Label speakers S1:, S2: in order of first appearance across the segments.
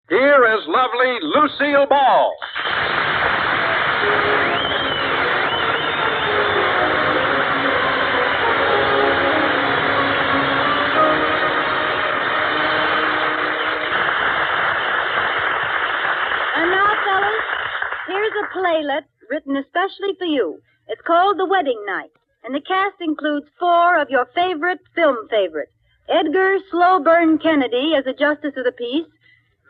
S1: Here is lovely Lucille Ball.
S2: And now, fellas, here's a playlet written especially for you. It's called The Wedding Night, and the cast includes 4 of your favorite film favorites. Edgar Slowburn Kennedy as the Justice of the Peace,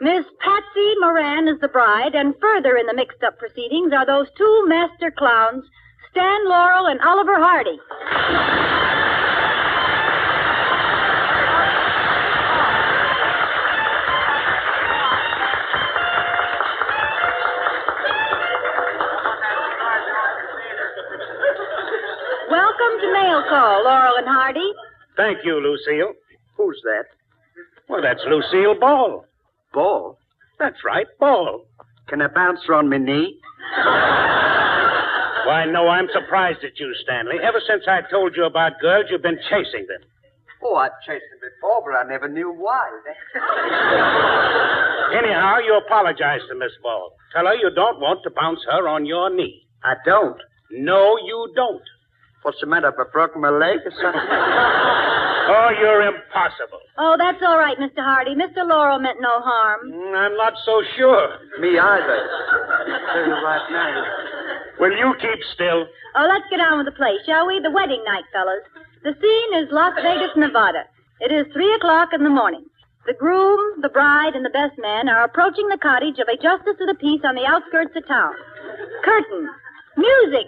S2: Miss Patsy Moran as the bride, and further in the mixed-up proceedings are those 2 master clowns, Stan Laurel and Oliver Hardy. Welcome to Mail Call, Laurel and Hardy.
S3: Thank you, Lucille.
S4: Who's that?
S3: Well, that's Lucille Ball.
S4: Ball?
S3: That's right, Ball.
S4: Can I bounce her on my knee?
S3: Why, no, I'm surprised at you, Stanley. Ever since I told you about girls, you've been chasing them.
S4: Oh, I've chased them before, but I never knew why.
S3: Anyhow, you apologize to Miss Ball. Tell her you don't want to bounce her on your knee.
S4: I don't.
S3: No, you don't.
S4: What's the matter? Have I broken my leg or something?
S3: Oh, you're impossible.
S2: Oh, that's all right, Mr. Hardy. Mr. Laurel meant no harm.
S3: I'm not so sure.
S4: Me either. I'll tell you right now.
S3: Will you keep still?
S2: Oh, let's get on with the play, shall we? The wedding night, fellas. The scene is Las Vegas, Nevada. It is 3:00 in the morning. The groom, the bride, and the best man are approaching the cottage of a justice of the peace on the outskirts of town. Curtain. Music.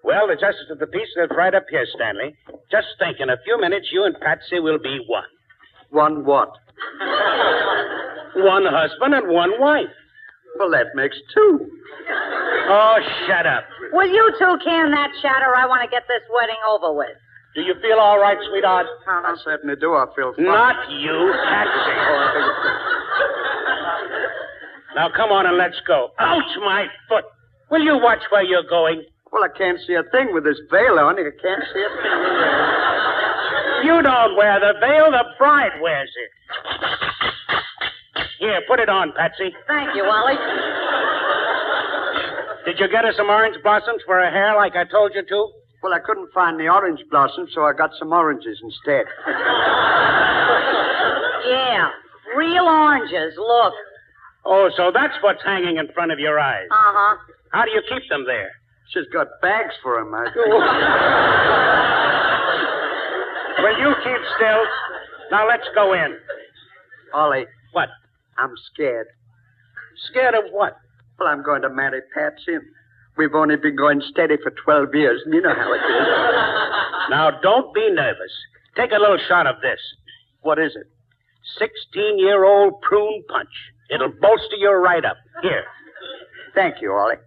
S3: Well, the justice of the peace lives right up here, Stanley. Just think, in a few minutes, you and Patsy will be one.
S4: One what?
S3: One husband and one wife.
S4: Well, that makes 2.
S3: Oh, shut up.
S5: Will you 2 can that chatter? I want to get this wedding over with.
S3: Do you feel all right, sweetheart?
S4: I certainly do. I feel fine.
S3: Not you, Patsy. Now, come on and let's go. Ouch, my foot. Will you watch where you're going?
S4: Well, I can't see a thing with this veil on. I can't see a thing.
S3: You don't wear the veil. The bride wears it. Here, put it on, Patsy.
S5: Thank you, Ollie.
S3: Did you get her some orange blossoms for her hair like I told you to?
S4: Well, I couldn't find the orange blossom, so I got some oranges instead.
S5: Yeah, real oranges. Look.
S3: Oh, so that's what's hanging in front of your eyes.
S5: Uh-huh.
S3: How do you keep them there?
S4: She's got bags for them, I
S3: Will you keep still? Now, let's go in.
S4: Ollie.
S3: What?
S4: I'm scared.
S3: Scared of what?
S4: Well, I'm going to marry Patsy. We've only been going steady for 12 years, and you know how it is.
S3: Now, don't be nervous. Take a little shot of this.
S4: What is it?
S3: 16-year-old prune punch. It'll bolster you right up. Here.
S4: Thank you, Ollie.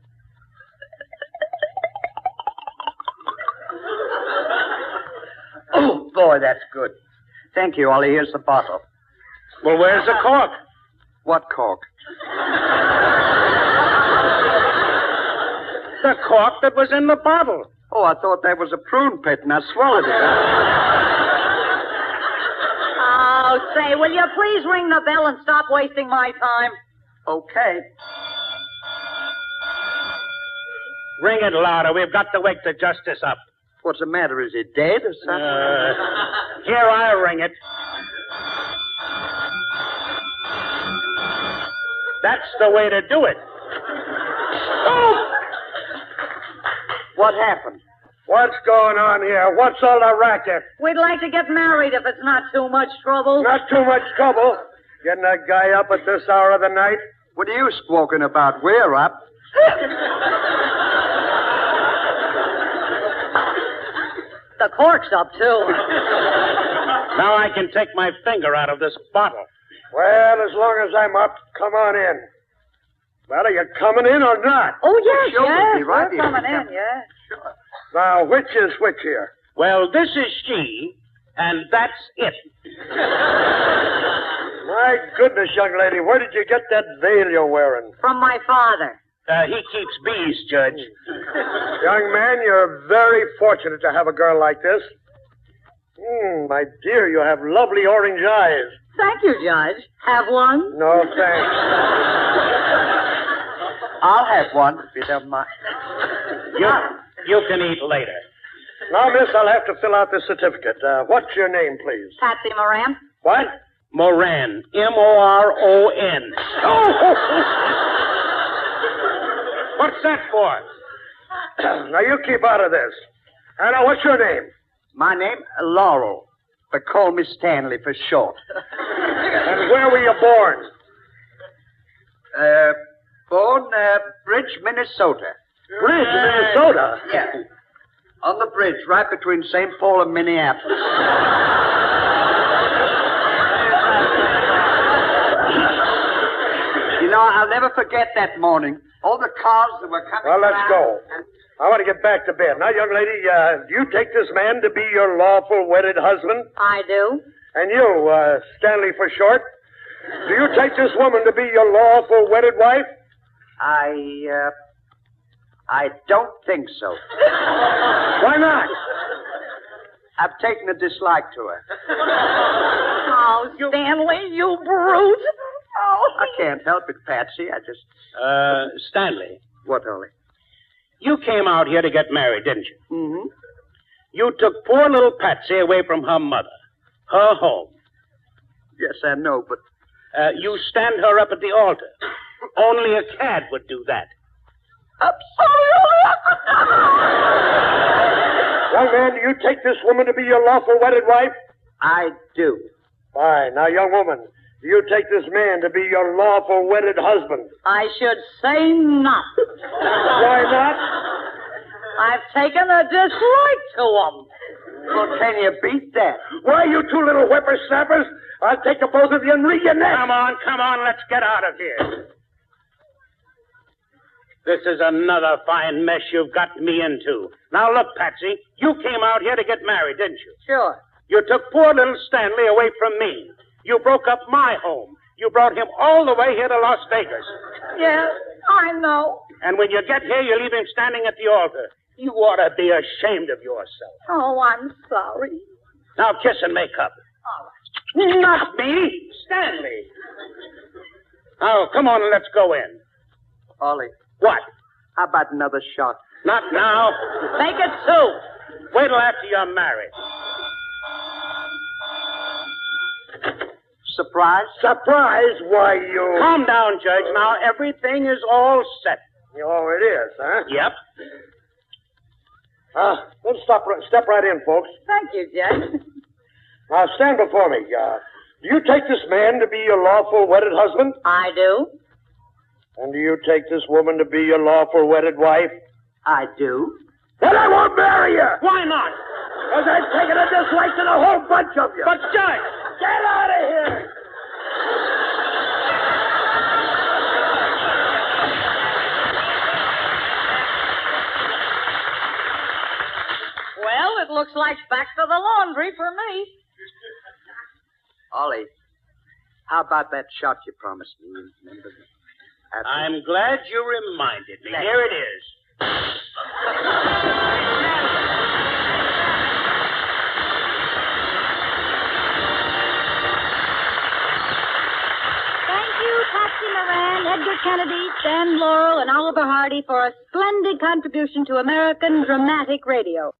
S4: Oh, boy, that's good. Thank you, Ollie. Here's the bottle.
S3: Well, where's the cork?
S4: What cork?
S3: The cork that was in the bottle.
S4: Oh, I thought that was a prune pit, and I swallowed it.
S5: Oh, say, will you please ring the bell and stop wasting my time?
S4: Okay.
S3: Ring it louder. We've got to wake the justice up.
S4: What's the matter? Is he dead or something?
S3: Here, I'll ring it. That's the way to do it. Oh!
S4: What happened?
S6: What's going on here? What's all the racket?
S5: We'd like to get married if it's not too much trouble.
S6: Not too much trouble. Getting that guy up at this hour of the night?
S4: What are you squawking about? We're up.
S5: The cork's up, too.
S3: Now I can take my finger out of this bottle.
S6: Well, as long as I'm up, come on in. Well, are you coming in or not?
S5: Oh, yes,
S4: Sure,
S5: yes.
S4: we'll be right
S5: We're
S4: here.
S5: coming in, yeah.
S4: Sure.
S6: Now, which is which here?
S3: Well, this is she, and that's it.
S6: My goodness, young lady, where did you get that veil you're wearing?
S5: From my father.
S3: He keeps bees, Judge.
S6: Young man, you're very fortunate to have a girl like this. My dear, you have lovely orange eyes.
S5: Thank you, Judge. Have one?
S6: No, thanks.
S4: I'll have one, if you don't mind.
S3: You can eat later.
S6: Now, miss, I'll have to fill out this certificate. What's your name, please?
S5: Patsy Moran?
S6: What?
S3: Moran. Moron. What's that for?
S6: Now, you keep out of this. Now, what's your name?
S4: My name, Laurel. But call me Stanley for short.
S6: And where were you born?
S4: Born, Bridge, Minnesota.
S6: Bridge, Minnesota?
S4: Yeah. On the bridge, right between St. Paul and Minneapolis. You know, I'll never forget that morning. All the cars that were coming
S6: Well, let's
S4: around
S6: go. I want to get back to bed. Now, young lady, do you take this man to be your lawful wedded husband?
S5: I do.
S6: And you, Stanley for short, do you take this woman to be your lawful wedded wife?
S4: I don't think so.
S6: Why not?
S4: I've taken a dislike to her.
S5: Oh, Stanley, you brute. Oh.
S4: I can't help it, Patsy. I just...
S3: Stanley,
S4: What, Ollie?
S3: you came out here to get married, didn't you?
S4: Mm-hmm.
S3: You took poor little Patsy away from her mother, her home.
S4: Yes, I know, but...
S3: You stand her up at the altar. Only a cad would do that.
S6: Young man, do you take this woman to be your lawful wedded wife?
S4: I do.
S6: Fine. Now, young woman, do you take this man to be your lawful wedded husband?
S5: I should say not.
S6: Why not?
S5: I've taken a dislike to him.
S4: Well, can you beat that?
S6: Why, you two little whippersnappers, I'll take the both of you and wring your neck.
S3: Come on, let's get out of here. This is another fine mess you've got me into. Now, look, Patsy, you came out here to get married, didn't you?
S5: Sure.
S3: You took poor little Stanley away from me. You broke up my home. You brought him all the way here to Las Vegas.
S5: Yes, I know.
S3: And when you get here, you leave him standing at the altar. You ought to be ashamed of yourself.
S5: Oh, I'm sorry.
S3: Now, kiss and make up. Not me, Stanley. Now, come on and let's go in.
S4: Ollie,
S3: What?
S4: how about another shot?
S3: Not now.
S5: Make it two.
S3: Wait till after you're married.
S4: Surprise?
S6: Surprise? Why, you...
S3: Calm down, Judge. Now, everything is all set.
S6: Oh, it is, huh?
S3: Yep.
S6: Let's step right in, folks.
S5: Thank you, Judge.
S6: Now, stand before me. Do you take this man to be your lawful wedded husband?
S5: I do.
S6: And do you take this woman to be your lawful wedded wife?
S4: I do.
S6: Then I won't marry you!
S3: Why not?
S6: Because I've taken a dislike to the whole bunch of you.
S3: But, Judge!
S6: Get out of here!
S5: Well, it looks like back to the laundry for me.
S4: Ollie, how about that shot you promised me? Remember that?
S3: I'm glad you reminded me. Here it is.
S2: Thank you, Patsy Moran, Edgar Kennedy, Stan Laurel, and Oliver Hardy for a splendid contribution to American dramatic radio.